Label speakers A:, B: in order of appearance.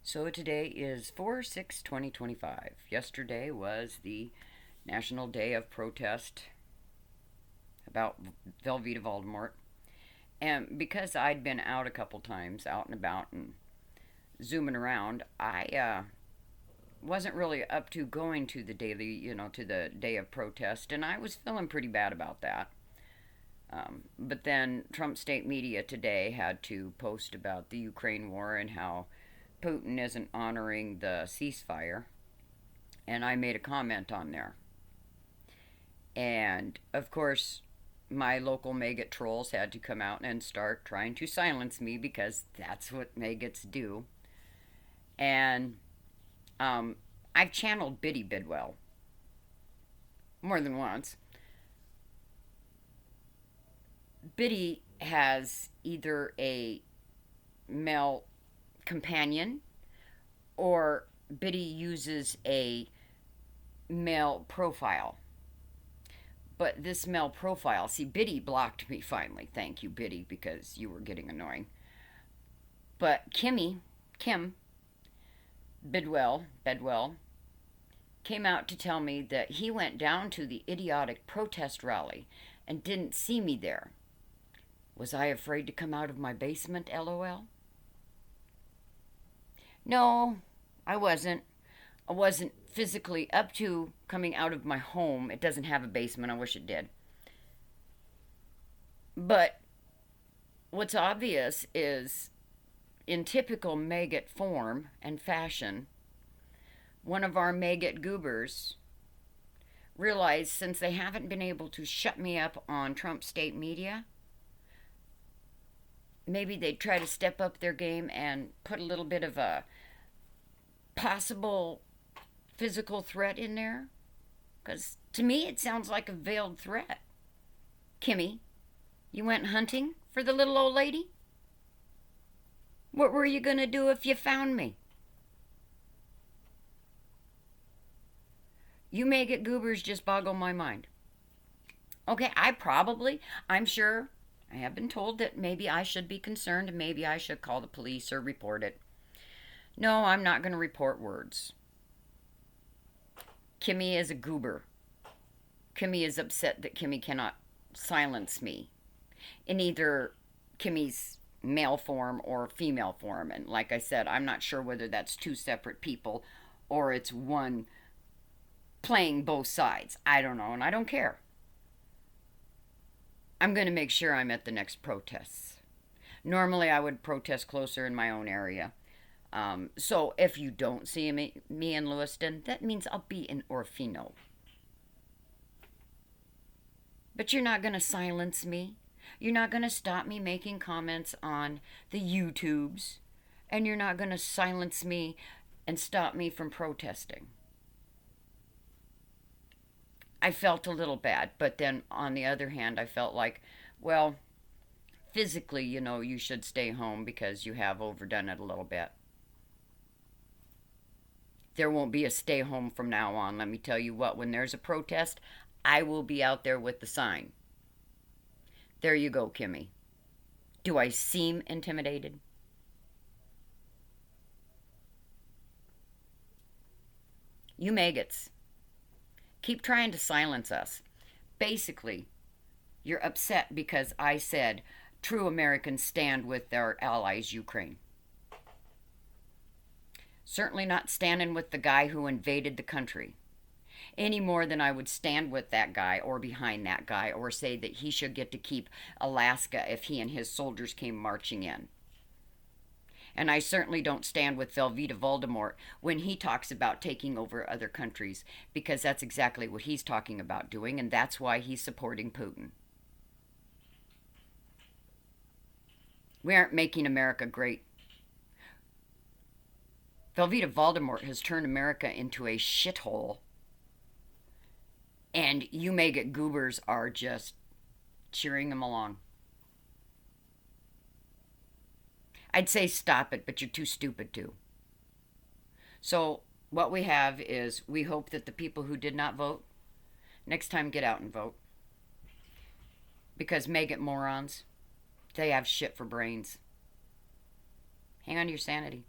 A: So today is 4/6/2025. Yesterday was the National Day of Protest about Velveeta Voldemort. And because I'd been out a couple times, out and about and zooming around, I wasn't really up to going to the daily, to the day of protest, and I was feeling pretty bad about that. But then Trump state media today had to post about the Ukraine war and how Putin isn't honoring the ceasefire. And I made a comment on there. And of course, my local MAGAt trolls had to come out and start trying to silence me because that's what MAGAts do. And I've channeled Biddy Bidwell more than once. Biddy has either a male companion or Biddy uses a male profile. But this male profile, see, Biddy blocked me finally. Thank you, Biddy, because you were getting annoying. But Kim Bedwell, came out to tell me that he went down to the idiotic protest rally and didn't see me there. Was I afraid to come out of my basement, lol? No, I wasn't. I wasn't physically up to coming out of my home. It doesn't have a basement. I wish it did. But what's obvious is, in typical MAGAt form and fashion, one of our MAGAt goobers realized since they haven't been able to shut me up on Trump state media, maybe they'd try to step up their game and put a little bit of a possible physical threat in there. Because to me, it sounds like a veiled threat. Kimmy, you went hunting for the little old lady? What were you going to do if you found me? You MAGAt goobers just boggle my mind. Okay, I'm sure, I have been told that maybe I should be concerned and maybe I should call the police or report it. No, I'm not going to report words. Kimmy is a goober. Kimmy is upset that Kimmy cannot silence me in either Kimmy's male form or female form. And like I said, I'm not sure whether that's two separate people or it's one playing both sides. I don't know, and I don't care. I'm going to make sure I'm at the next protests. Normally, I would protest closer in my own area. So if you don't see me in Lewiston, that means I'll be in Orfino. But you're not going to silence me. You're not going to stop me making comments on the YouTubes. And you're not going to silence me and stop me from protesting. I felt a little bad, but then on the other hand, I felt like, well, physically, you should stay home because you have overdone it a little bit. There won't be a stay home from now on. Let me tell you what, when there's a protest, I will be out there with the sign. There you go, Kimmy. Do I seem intimidated? You MAGAts, keep trying to silence us. Basically, you're upset because I said true Americans stand with their allies, Ukraine. Certainly not standing with the guy who invaded the country. Any more than I would stand with that guy or behind that guy or say that he should get to keep Alaska if he and his soldiers came marching in. And I certainly don't stand with Velveeta Voldemort when he talks about taking over other countries, because that's exactly what he's talking about doing, and that's why he's supporting Putin. We aren't making America great. Velveeta Voldemort has turned America into a shithole. And you MAGAt goobers are just cheering him along. I'd say stop it, but you're too stupid to. So what we have is we hope that the people who did not vote, next time get out and vote. Because MAGAt morons, they have shit for brains. Hang on to your sanity.